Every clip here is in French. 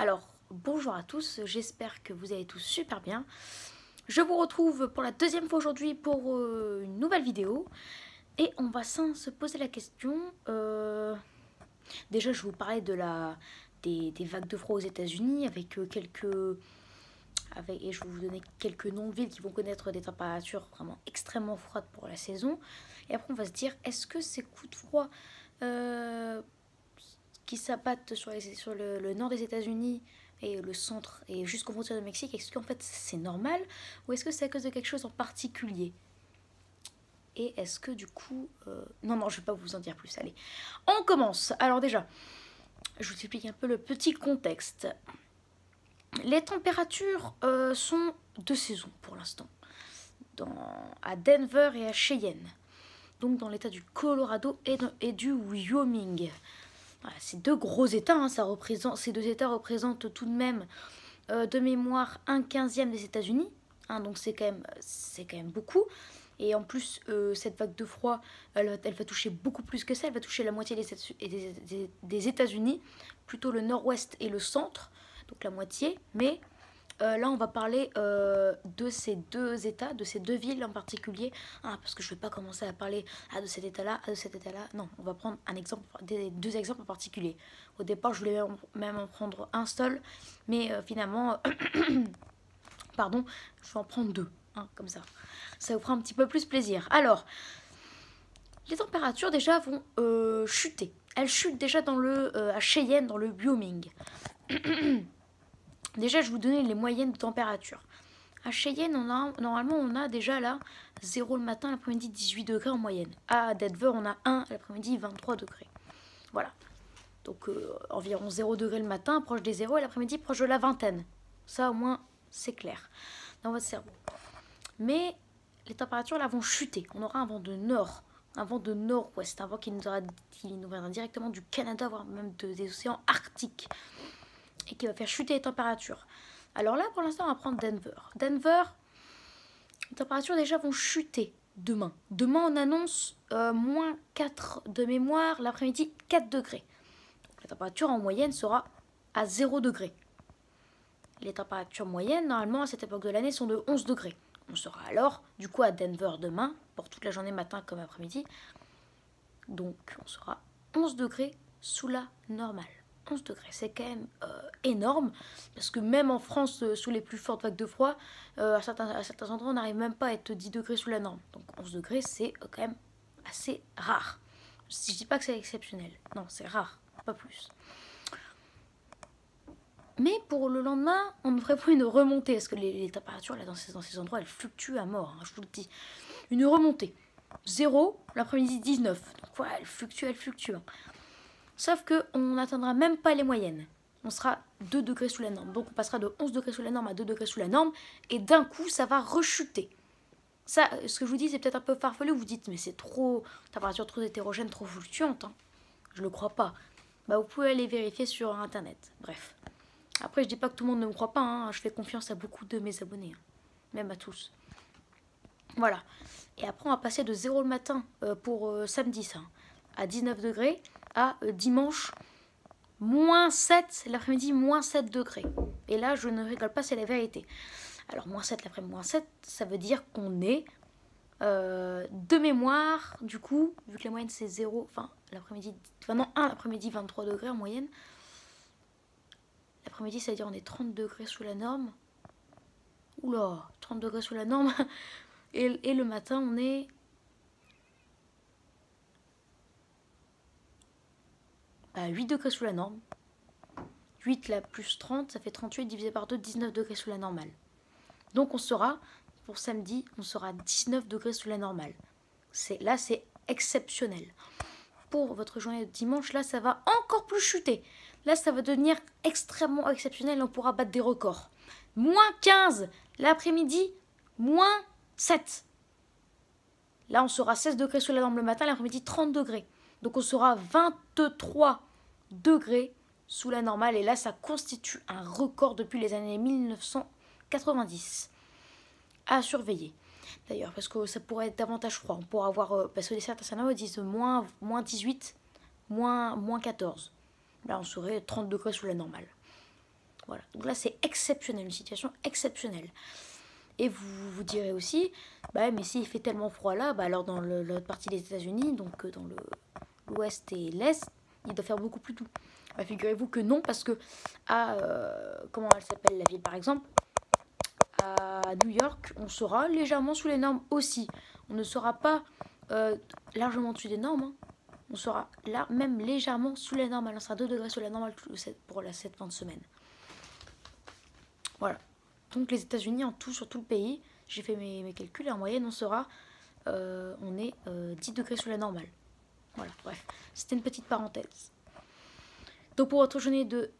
Alors, bonjour à tous, j'espère que vous allez tous super bien. Je vous retrouve pour la deuxième fois aujourd'hui pour une nouvelle vidéo. Et on va se poser la question. Déjà, je vais vous parler des vagues de froid aux États-Unis avec et je vais vous donner quelques noms de villes qui vont connaître des températures vraiment extrêmement froides pour la saison. Et après, on va se dire, est-ce que ces coups de froid euh, qui s'abattent sur le nord des États-Unis et le centre et jusqu'aux frontières du Mexique, est-ce qu'en fait c'est normal ou est-ce que c'est à cause de quelque chose en particulier? Et est-ce que du coup... Non, je vais pas vous en dire plus, allez. On commence. Alors déjà, je vous explique un peu le petit contexte. Les températures sont de saison pour l'instant. À Denver et à Cheyenne. Donc dans l'état du Colorado et du Wyoming. Voilà, ces deux gros états, hein, ces deux états représentent tout de même de mémoire 1/15 des États-Unis, hein, donc c'est quand même beaucoup. Et en plus, cette vague de froid, elle va toucher beaucoup plus que ça. Elle va toucher la moitié des États-Unis, plutôt le nord-ouest et le centre, donc la moitié. Mais là, on va parler de ces deux États, de ces deux villes en particulier. Parce que je ne vais pas commencer à parler de cet État-là, de cet État-là. Non, on va prendre deux exemples en particulier. Au départ, je voulais même en prendre un seul. Mais finalement, pardon, je vais en prendre deux. Comme ça. Ça vous fera un petit peu plus plaisir. Alors, les températures déjà vont chuter. Elles chutent déjà à Cheyenne, dans le Wyoming. Déjà, je vous donnais les moyennes de température. À Cheyenne, normalement, on a déjà là 0 le matin, l'après-midi 18 degrés en moyenne. À Denver, on a 1 l'après-midi 23 degrés. Voilà. Donc environ 0 degrés le matin, proche des 0, et l'après-midi proche de la vingtaine. Ça, au moins, c'est clair dans votre cerveau. Mais les températures là vont chuter. On aura un vent de nord, un vent de nord-ouest, un vent qui nous viendra directement du Canada, voire même des océans arctiques, et qui va faire chuter les températures. Alors là, pour l'instant, on va prendre Denver. Denver, les températures déjà vont chuter demain. Demain, on annonce moins 4 de mémoire, l'après-midi 4 degrés. Donc, la température en moyenne sera à 0 degrés. Les températures moyennes, normalement, à cette époque de l'année, sont de 11 degrés. On sera alors, du coup, à Denver demain, pour toute la journée, matin comme après-midi. Donc, on sera 11 degrés sous la normale. 11 degrés, c'est quand même énorme, parce que même en France, sous les plus fortes vagues de froid, à certains endroits, on n'arrive même pas à être 10 degrés sous la norme. Donc 11 degrés, c'est quand même assez rare. Si je dis pas que c'est exceptionnel, non, c'est rare, pas plus. Mais pour le lendemain, on devrait pas une remontée, parce que les températures là, dans ces endroits, elles fluctuent à mort, hein, je vous le dis. Une remontée. 0, l'après-midi 19. Donc voilà, elle fluctue. Hein. Sauf qu'on n'atteindra même pas les moyennes. On sera 2 degrés sous la norme. Donc on passera de 11 degrés sous la norme à 2 degrés sous la norme. Et d'un coup, ça va rechuter. Ça, ce que je vous dis, c'est peut-être un peu farfelu. Vous dites, mais c'est trop... température trop hétérogène, trop fluctuante. Hein. Je le crois pas. Bah, vous pouvez aller vérifier sur Internet. Bref. Après, je dis pas que tout le monde ne me croit pas. Hein. Je fais confiance à beaucoup de mes abonnés. Hein. Même à tous. Voilà. Et après, on va passer de 0 le matin pour samedi, ça. À 19 degrés. À dimanche, moins 7, l'après-midi, moins 7 degrés. Et là, je ne rigole pas, c'est la vérité. Alors, moins 7, l'après-midi, moins 7, ça veut dire qu'on est de mémoire, du coup, vu que la moyenne c'est 0, enfin, l'après-midi, non, 1 l'après-midi, 23 degrés en moyenne. L'après-midi, ça veut dire on est 30 degrés sous la norme. Oula, 30 degrés sous la norme. Et le matin, on est... à 8 degrés sous la norme. 8 là plus 30, ça fait 38 divisé par 2, 19 degrés sous la normale. Donc on sera, pour samedi, on sera 19 degrés sous la normale. Là, c'est exceptionnel. Pour votre journée de dimanche, là, ça va encore plus chuter. Là, ça va devenir extrêmement exceptionnel. On pourra battre des records. Moins 15 l'après-midi, moins 7. Là, on sera 16 degrés sous la norme le matin, l'après-midi 30 degrés. Donc on sera 23 degrés sous la normale. Et là, ça constitue un record depuis les années 1990. À surveiller. D'ailleurs, parce que ça pourrait être davantage froid. On pourra avoir, parce que certains scénarios disent moins 18, moins 14. Là, on serait 30 degrés sous la normale. Voilà, donc là c'est exceptionnel, une situation exceptionnelle. Et vous vous direz aussi, bah mais s'il fait tellement froid là, bah alors dans l'autre partie des États-Unis, donc dans l'ouest et l'est, il doit faire beaucoup plus doux. Bah, figurez-vous que non, parce que à comment elle s'appelle la ville par exemple, à New York, on sera légèrement sous les normes aussi. On ne sera pas largement au-dessus des normes, hein. On sera là même légèrement sous les normales. On sera 2 degrés sous la normale pour cette fin de semaine. Voilà. Donc les États-Unis en tout, sur tout le pays, j'ai fait mes calculs et en moyenne on sera, on est 10 degrés sous la normale. Voilà, bref, c'était une petite parenthèse. Donc pour votre journée de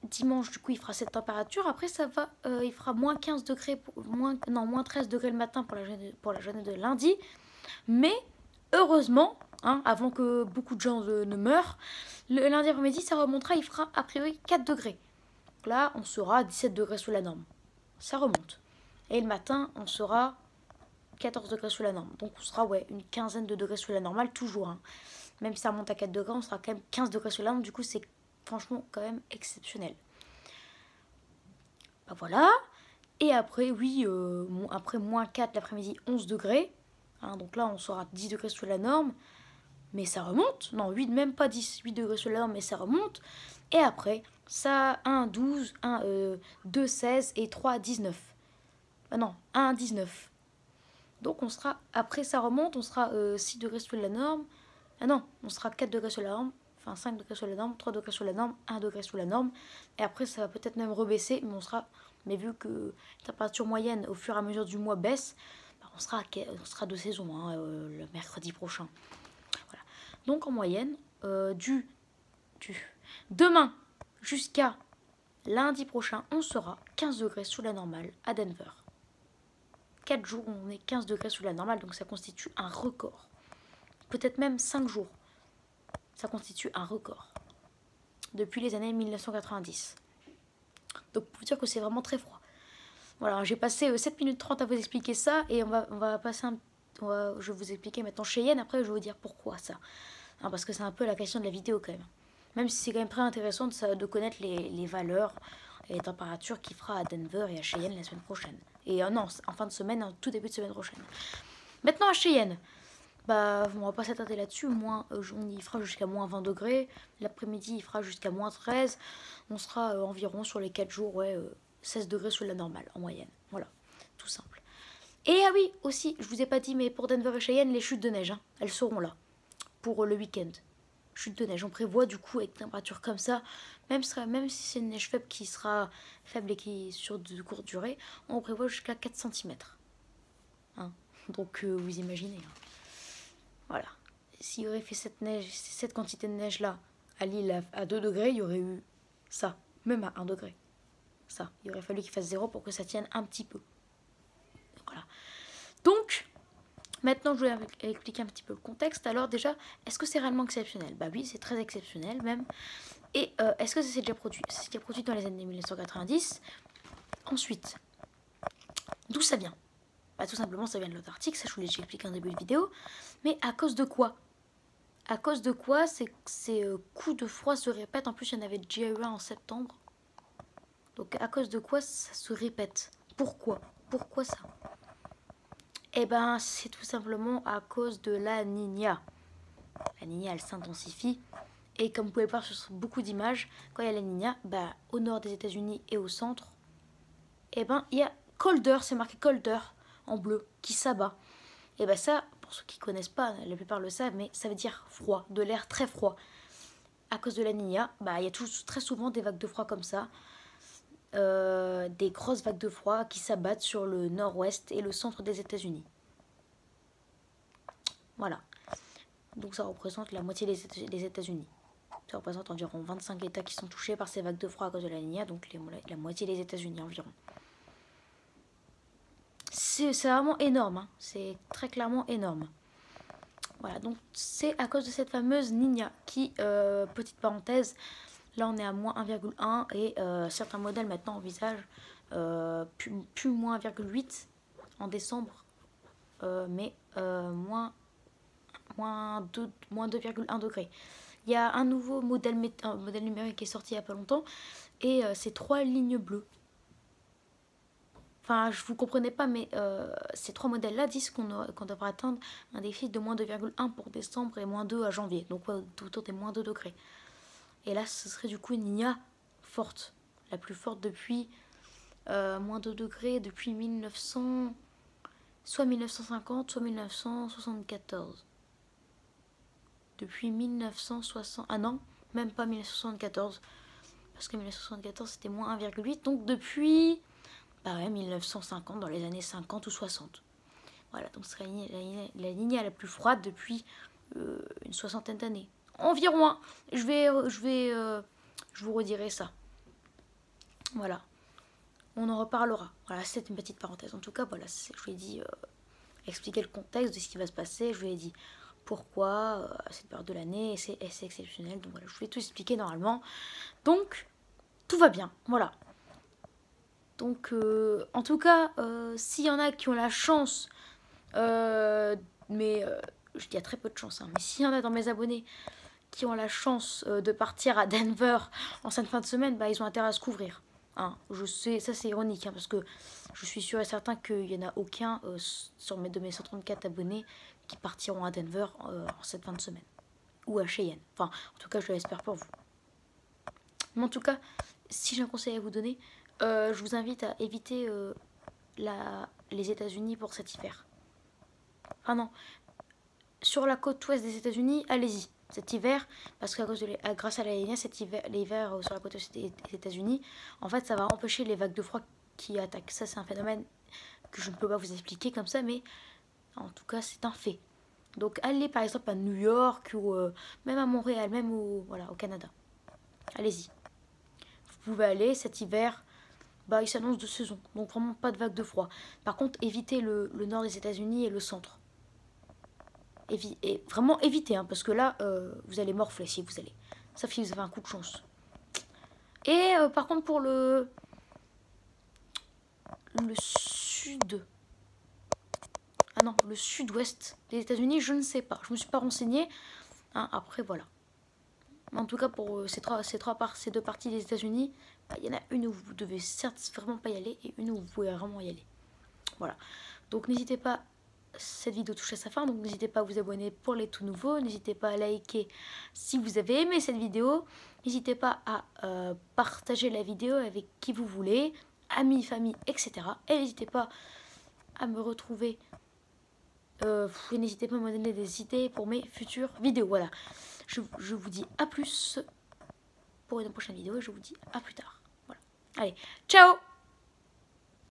dimanche, du coup, il fera cette température. Après, ça va, il fera moins 15 degrés, moins 13 degrés le matin pour la journée de lundi. Mais heureusement, hein, avant que beaucoup de gens ne meurent, le lundi après-midi, ça remontera, il fera a priori 4 degrés. Donc là, on sera à 17 degrés sous la norme. Ça remonte. Et le matin, on sera 14 degrés sous la norme. Donc on sera une quinzaine de degrés sous la normale, toujours. Hein. Même si ça remonte à 4 degrés, on sera quand même 15 degrés sous la norme. Du coup, c'est franchement quand même exceptionnel. Bah voilà. Et après, oui, après moins 4 l'après-midi, 11 degrés. Hein, donc là, on sera 10 degrés sous la norme. Mais ça remonte. Non, 8, même pas 10, 8 degrés sous la norme, mais ça remonte. Et après, ça, 1, 12, 2, 16 et 3, 19. Ah non, 1, 19. Donc on sera, après ça remonte, on sera 6 degrés sous la norme. Ah non, on sera 4 degrés sous la norme. Enfin 5 degrés sous la norme, 3 degrés sous la norme, 1 degré sous la norme. Et après ça va peut-être même rebaisser, mais on sera... Mais vu que la température moyenne au fur et à mesure du mois baisse, bah, on sera de saison hein, le mercredi prochain. Voilà. Donc en moyenne, demain jusqu'à lundi prochain, on sera 15 degrés sous la normale à Denver. 4 jours, on est 15 degrés sous la normale, donc ça constitue un record. Peut-être même 5 jours. Ça constitue un record. Depuis les années 1990. Donc pour vous dire que c'est vraiment très froid. Voilà, j'ai passé 7 minutes 30 à vous expliquer ça, et on va passer je vais vous expliquer maintenant Cheyenne, après je vais vous dire pourquoi ça. Hein, parce que c'est un peu la question de la vidéo quand même. Même si c'est quand même très intéressant de connaître les valeurs et les températures qu'il fera à Denver et à Cheyenne la semaine prochaine. Et non, en fin de semaine, en tout début de semaine prochaine. Maintenant à Cheyenne, bah on va pas s'attarder là-dessus. Il fera jusqu'à moins 20 degrés. L'après-midi, il fera jusqu'à moins 13. On sera environ sur les 4 jours, 16 degrés sous la normale en moyenne. Voilà, tout simple. Et ah oui, aussi, je vous ai pas dit, mais pour Denver et Cheyenne, les chutes de neige, hein, elles seront là pour le week-end. Chute de neige, on prévoit du coup avec température comme ça, même si c'est une neige faible qui sera faible et qui sur de courte durée, on prévoit jusqu'à 4 cm. Hein, donc vous imaginez. Hein. Voilà. S'il y aurait fait cette quantité de neige là à Lille à 2 degrés, il y aurait eu ça, même à 1 degré. Ça, il aurait fallu qu'il fasse 0 pour que ça tienne un petit peu. Voilà. Donc, maintenant, je vais expliquer un petit peu le contexte. Alors déjà, est-ce que c'est réellement exceptionnel? Bah oui, c'est très exceptionnel même. Et est-ce que ça s'est déjà produit? Ça s'est déjà produit dans les années 1990. Ensuite, d'où ça vient? Bah tout simplement, ça vient de l'Antarctique, ça je vous l'ai déjà expliqué en début de vidéo. Mais à cause de quoi? À cause de quoi ces coups de froid se répètent? En plus, il y en avait déjà eu un en septembre. Donc à cause de quoi ça se répète? Pourquoi? Pourquoi ça? Eh ben, c'est tout simplement à cause de la Niña. La Niña, elle s'intensifie. Et comme vous pouvez le voir sur beaucoup d'images, quand il y a la Niña, bah, au nord des États-Unis et au centre, eh ben, il y a colder, c'est marqué colder en bleu, qui s'abat. Et ben ça, pour ceux qui ne connaissent pas, la plupart le savent, mais ça veut dire froid, de l'air très froid. À cause de la Niña, bah, il y a très souvent des vagues de froid comme ça. Des grosses vagues de froid qui s'abattent sur le nord-ouest et le centre des États-Unis. Voilà. Donc ça représente la moitié des États-Unis. Ça représente environ 25 États qui sont touchés par ces vagues de froid à cause de la Niña, donc la moitié des États-Unis environ. C'est vraiment énorme, hein. C'est très clairement énorme. Voilà, donc c'est à cause de cette fameuse Niña qui, petite parenthèse, là on est à moins 1,1 et certains modèles maintenant envisagent plus moins 1,8 en décembre, mais moins 2,1 degrés. Il y a un nouveau modèle numérique qui est sorti il n'y a pas longtemps et ces 3 lignes bleues. Enfin, je vous comprenais pas, mais ces 3 modèles-là disent qu'on devrait atteindre un déficit de moins 2,1 pour décembre et moins 2 à janvier. Donc autour des moins 2 degrés. Et là, ce serait du coup une Nina forte. La plus forte depuis moins 2 degrés, depuis 1900, soit 1950, soit 1974. Depuis 1960, ah non, même pas 1974. Parce que 1974 c'était moins 1,8. Donc depuis... Bah ouais, 1950, dans les années 50 ou 60. Voilà, donc ce serait la lignée la plus froide depuis une soixantaine d'années. Environ un. Je vous redirai ça. Voilà. On en reparlera. Voilà, c'est une petite parenthèse. En tout cas, voilà, je vous ai dit, expliquer le contexte de ce qui va se passer. Je vous ai dit pourquoi à cette période de l'année, et c'est exceptionnel. Donc voilà, je vous ai tout expliqué normalement. Donc, tout va bien. Voilà. Donc, en tout cas, s'il y en a qui ont la chance, je dis à très peu de chance, hein, mais s'il y en a dans mes abonnés qui ont la chance de partir à Denver en cette fin de semaine, bah, ils ont intérêt à se couvrir. Hein. Je sais, ça c'est ironique, hein, parce que je suis sûre et certain qu'il n'y en a aucun de mes 134 abonnés qui partiront à Denver en cette fin de semaine. Ou à Cheyenne. Enfin, en tout cas, je l'espère pour vous. Mais en tout cas, si j'ai un conseil à vous donner, je vous invite à éviter les États-Unis pour cet hiver. Enfin non, sur la côte ouest des États-Unis, allez-y cet hiver, parce que grâce à la Niña, l'hiver sur la côte ouest des États-Unis, en fait, ça va empêcher les vagues de froid qui attaquent. Ça, c'est un phénomène que je ne peux pas vous expliquer comme ça, mais en tout cas, c'est un fait. Donc, allez par exemple à New York ou même à Montréal, même au Canada. Allez-y. Vous pouvez aller cet hiver. Bah, il s'annonce de saison, donc vraiment pas de vague de froid. Par contre, évitez le nord des États-Unis et le centre. Et vraiment évitez, hein, parce que là, vous allez morfler si vous allez. Sauf si vous avez un coup de chance. Et par contre, pour le sud... Ah non, le sud-ouest des États-Unis, je ne sais pas. Je me suis pas renseignée. Hein, après, voilà. En tout cas, pour ces deux parties des États-Unis, il y en a une où vous devez certes vraiment pas y aller et une où vous pouvez vraiment y aller. Voilà. Donc n'hésitez pas, cette vidéo touche à sa fin, donc n'hésitez pas à vous abonner pour les tout nouveaux. N'hésitez pas à liker si vous avez aimé cette vidéo. N'hésitez pas à partager la vidéo avec qui vous voulez, amis, famille, etc. Et n'hésitez pas à me retrouver. N'hésitez pas à me donner des idées pour mes futures vidéos. Voilà. Je vous dis à plus pour une prochaine vidéo et je vous dis à plus tard. Voilà. Allez, ciao!